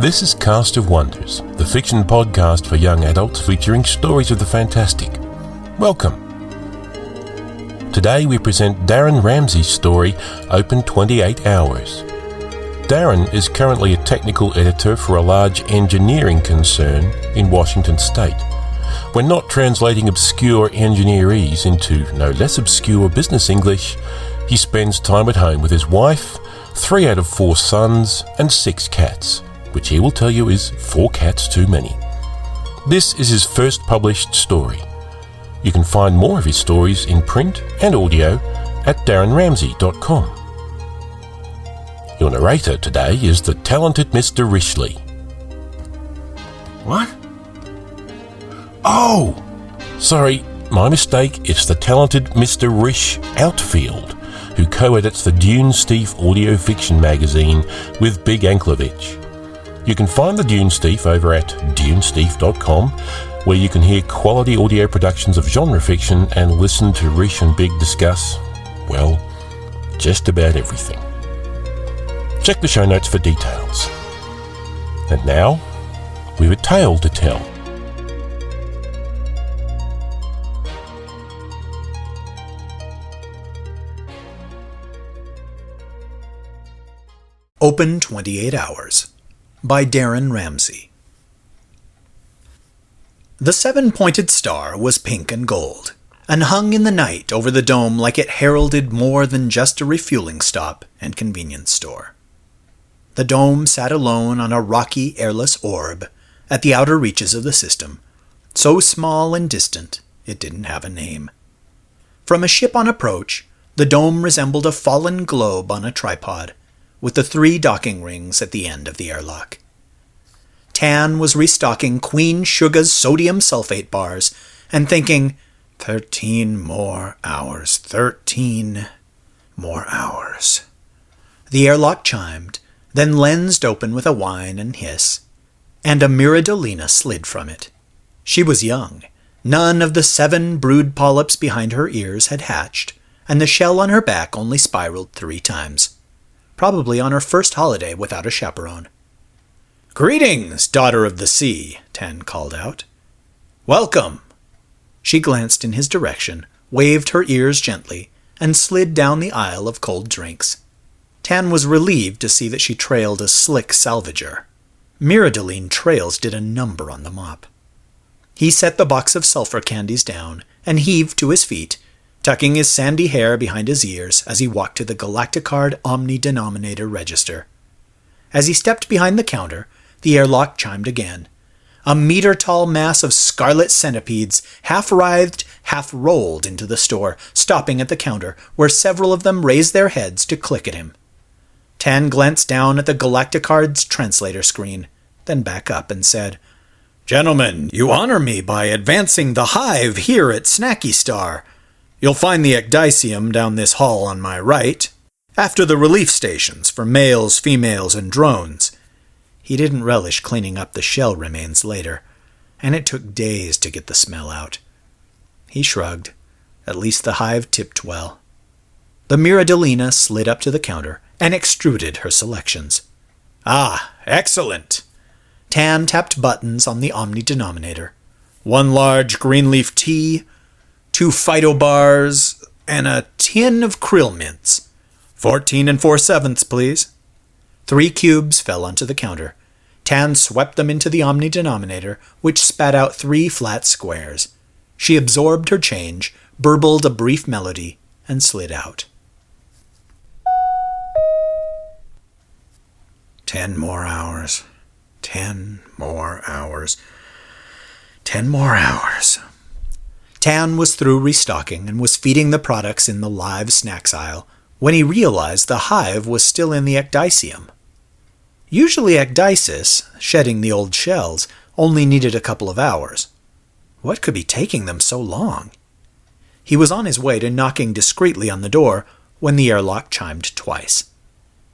This is Cast of Wonders, the fiction podcast for young adults featuring stories of the fantastic. Welcome. Today we present Darren Ramsey's story, Open 28 Hours. Darren is currently a technical editor for a large engineering concern in Washington State. When not translating obscure engineerese into no less obscure business English, he spends time at home with his wife, 3 out of 4 sons, and 6 cats, which he will tell you is 4 cats too many. This is his first published story. You can find more of his stories in print and audio at darrenramsey.com. Your narrator today is the talented Mr. Rishley. What? Oh! Sorry, my mistake. It's the talented Mr. Rish Outfield, who co-edits the Dune Steve audio fiction magazine with Big Anklevich. You can find the Dune Steve over at dunesteve.com, where you can hear quality audio productions of genre fiction and listen to Rish and Big discuss, well, just about everything. Check the show notes for details. And now, we've a tale to tell. Open 28 Hours by Darren Ramsey. The 7-pointed star was pink and gold, and hung in the night over the dome like it heralded more than just a refueling stop and convenience store. The dome sat alone on a rocky, airless orb at the outer reaches of the system, so small and distant it didn't have a name. From a ship on approach, the dome resembled a fallen globe on a tripod, with the 3 docking rings at the end of the airlock. Tan was restocking Queen Suga's sodium sulfate bars and thinking, 13 more hours, 13 more hours. The airlock chimed, then lensed open with a whine and hiss, and a Miradolina slid from it. She was young. None of the 7 brood polyps behind her ears had hatched, and the shell on her back only spiraled 3 times. Probably on her first holiday without a chaperone. "Greetings, daughter of the sea," Tan called out. "Welcome." She glanced in his direction, waved her ears gently, and slid down the aisle of cold drinks. Tan was relieved to see that she trailed a slick salvager. Miradoline trails did a number on the mop. He set the box of sulfur candies down and heaved to his feet, tucking his sandy hair behind his ears as he walked to the Galacticard Omni-Denominator register. As he stepped behind the counter, the airlock chimed again. A meter-tall mass of scarlet centipedes half-writhed, half-rolled into the store, stopping at the counter, where several of them raised their heads to click at him. Tan glanced down at the Galacticard's translator screen, then back up and said, "Gentlemen, you honor me by advancing the hive here at Snacky Star. You'll find the Ecdysium down this hall on my right, after the relief stations for males, females, and drones." He didn't relish cleaning up the shell remains later, and it took days to get the smell out. He shrugged. At least the hive tipped well. The Miradolina slid up to the counter and extruded her selections. "Ah, excellent!" Tan tapped buttons on the Omni-Denominator. 1 large green leaf tea, 2 Fido bars, and a tin of krill mints. 14 4/7, please. 3 cubes fell onto the counter. Tan swept them into the Omni-Denominator, which spat out 3 flat squares. She absorbed her change, burbled a brief melody, and slid out. 10 more hours. 10 more hours. 10 more hours. Tan was through restocking and was feeding the products in the live snacks aisle when he realized the hive was still in the Ecdysium. Usually Ecdysis, shedding the old shells, only needed a couple of hours. What could be taking them so long? He was on his way to knocking discreetly on the door when the airlock chimed twice.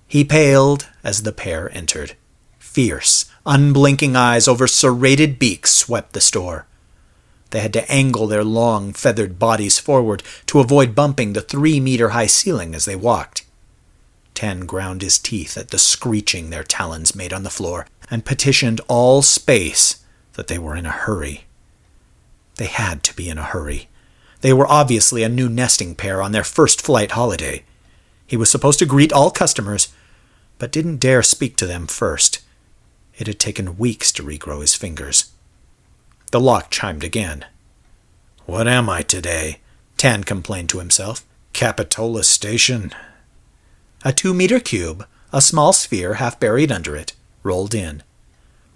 He paled as the pair entered. Fierce, unblinking eyes over serrated beaks swept the store. They had to angle their long, feathered bodies forward to avoid bumping the 3-meter-high ceiling as they walked. Tan ground his teeth at the screeching their talons made on the floor and petitioned all space that they were in a hurry. They had to be in a hurry. They were obviously a new nesting pair on their first flight holiday. He was supposed to greet all customers, but didn't dare speak to them first. It had taken weeks to regrow his fingers. The lock chimed again. "What am I today?" Tan complained to himself. "Capitola Station?" A 2-meter cube, a small sphere half buried under it, rolled in.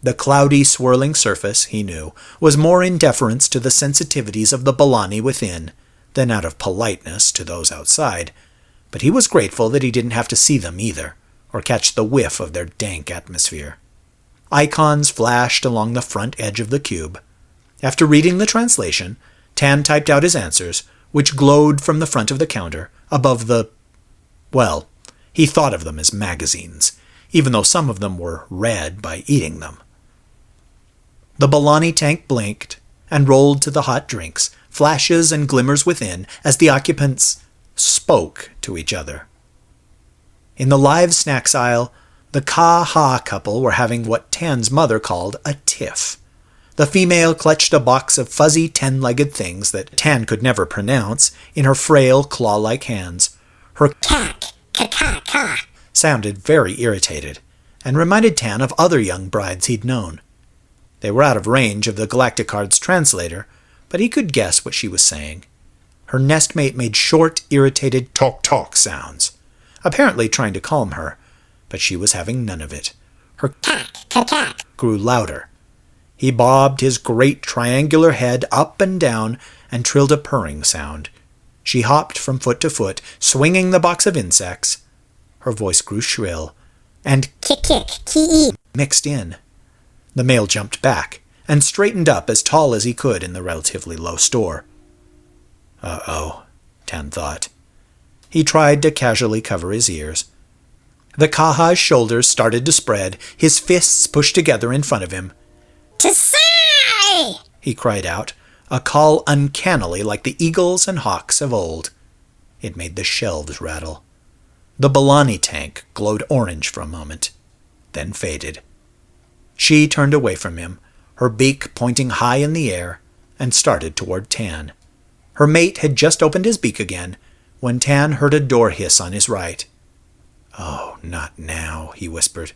The cloudy, swirling surface, he knew, was more in deference to the sensitivities of the Balani within than out of politeness to those outside, but he was grateful that he didn't have to see them either, or catch the whiff of their dank atmosphere. Icons flashed along the front edge of the cube. After reading the translation, Tan typed out his answers, which glowed from the front of the counter, above the... well, he thought of them as magazines, even though some of them were read by eating them. The Balani tank blinked and rolled to the hot drinks, flashes and glimmers within as the occupants spoke to each other. In the live snacks aisle, the Ka-Ha couple were having what Tan's mother called a tiff. The female clutched a box of fuzzy 10-legged things that Tan could never pronounce in her frail, claw-like hands. Her ka-ka-ka sounded very irritated, and reminded Tan of other young brides he'd known. They were out of range of the Galacticard's translator, but he could guess what she was saying. Her nestmate made short, irritated talk-talk sounds, apparently trying to calm her, but she was having none of it. Her ka-ka-ka grew louder. He bobbed his great triangular head up and down and trilled a purring sound. She hopped from foot to foot, swinging the box of insects. Her voice grew shrill, and kick-kick-ki-ee mixed in. The male jumped back and straightened up as tall as he could in the relatively low store. Uh-oh, Tan thought. He tried to casually cover his ears. The Kaha's shoulders started to spread, his fists pushed together in front of him. "Tsai!" he cried out, a call uncannily like the eagles and hawks of old. It made the shelves rattle. The Balani tank glowed orange for a moment, then faded. She turned away from him, her beak pointing high in the air, and started toward Tan. Her mate had just opened his beak again, when Tan heard a door hiss on his right. "Oh, not now," he whispered.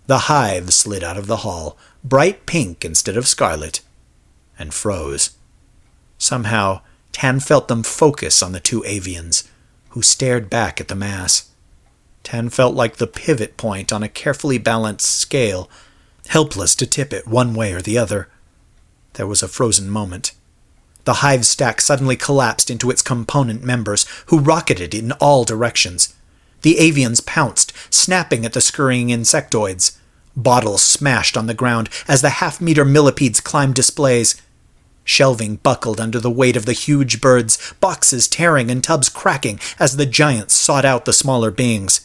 The hive slid out of the hall, bright pink instead of scarlet, and froze. Somehow, Tan felt them focus on the two avians, who stared back at the mass. Tan felt like the pivot point on a carefully balanced scale, helpless to tip it one way or the other. There was a frozen moment. The hive stack suddenly collapsed into its component members, who rocketed in all directions. The avians pounced, snapping at the scurrying insectoids. Bottles smashed on the ground as the half-meter millipedes climbed displays. Shelving buckled under the weight of the huge birds, boxes tearing and tubs cracking as the giants sought out the smaller beings.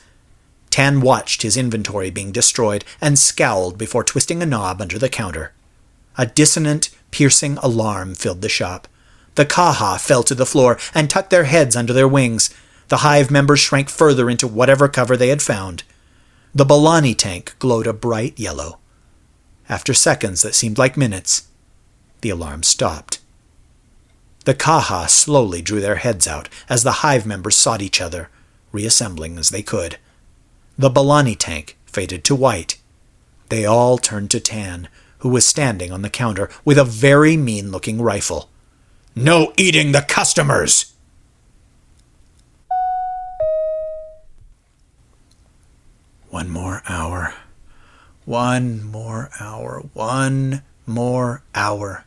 Tan watched his inventory being destroyed and scowled before twisting a knob under the counter. A dissonant, piercing alarm filled the shop. The Kaha fell to the floor and tucked their heads under their wings. The hive members shrank further into whatever cover they had found. The Balani tank glowed a bright yellow. After seconds that seemed like minutes, the alarm stopped. The Kaha slowly drew their heads out as the hive members sought each other, reassembling as they could. The Balani tank faded to white. They all turned to Tan, who was standing on the counter with a very mean-looking rifle. "No eating the customers!" One more hour. 1 more hour. 1 more hour.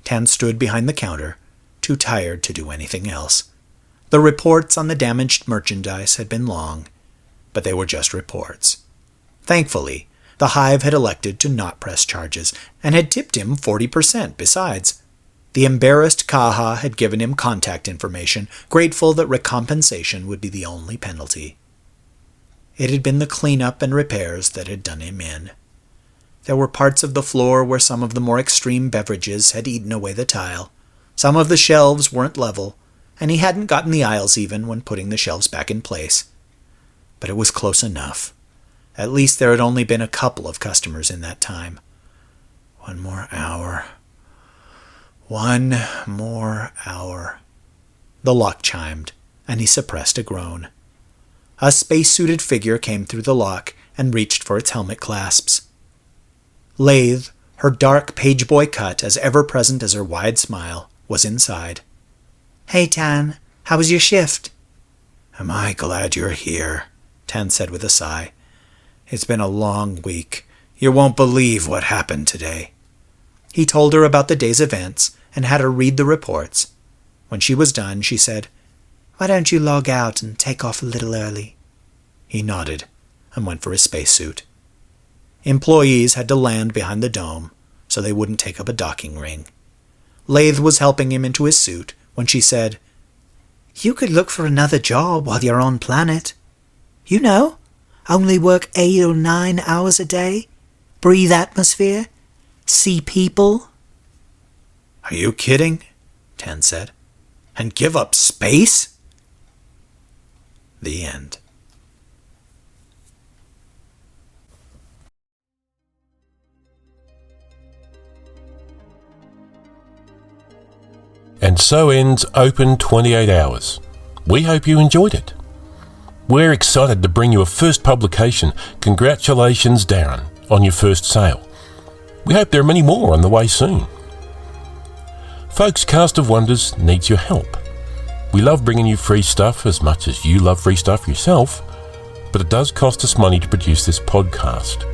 Tan stood behind the counter, too tired to do anything else. The reports on the damaged merchandise had been long, but they were just reports. Thankfully, the hive had elected to not press charges, and had tipped him 40% besides. The embarrassed Kaha had given him contact information, grateful that recompensation would be the only penalty. It had been the cleanup and repairs that had done him in. There were parts of the floor where some of the more extreme beverages had eaten away the tile. Some of the shelves weren't level, and he hadn't gotten the aisles even when putting the shelves back in place. But it was close enough. At least there had only been a couple of customers in that time. 1 more hour. 1 more hour. The lock chimed, and he suppressed a groan. A space-suited figure came through the lock and reached for its helmet clasps. Lathe, her dark pageboy cut as ever-present as her wide smile, was inside. "Hey, Tan, how was your shift?" "Am I glad you're here," Tan said with a sigh. "It's been a long week. You won't believe what happened today." He told her about the day's events and had her read the reports. When she was done, she said, "Why don't you log out and take off a little early?" He nodded and went for his spacesuit. Employees had to land behind the dome so they wouldn't take up a docking ring. Lathe was helping him into his suit when she said, "You could look for another job while you're on planet. You know, only work 8 or 9 hours a day, breathe atmosphere, see people." "Are you kidding?" Tan said. "And give up space?" The end. And so ends Open 28 Hours. We hope you enjoyed it. We're excited to bring you a first publication. Congratulations, Darren, on your first sale. We hope there are many more on the way soon. Folks, Cast of Wonders needs your help. We love bringing you free stuff as much as you love free stuff yourself, but it does cost us money to produce this podcast.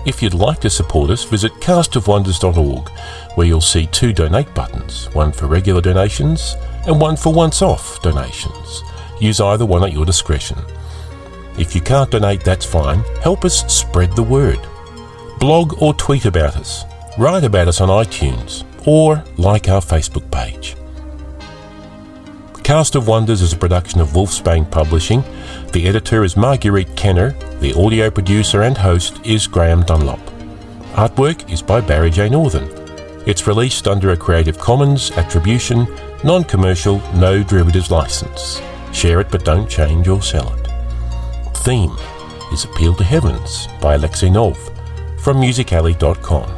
If you'd like to support us, visit castofwonders.org, where you'll see 2 donate buttons, one for regular donations and one for once-off donations. Use either one at your discretion. If you can't donate, that's fine. Help us spread the word. Blog or tweet about us. Write about us on iTunes, or like our Facebook page. Cast of Wonders is a production of Wolfsbane Publishing. The editor is Marguerite Kenner. The audio producer and host is Graham Dunlop. Artwork is by Barry J. Northern. It's released under a Creative Commons Attribution, Non-Commercial, No Derivatives license. Share it but don't change or sell it. Theme is Appeal to Heavens by Alexei Nov from musicalley.com.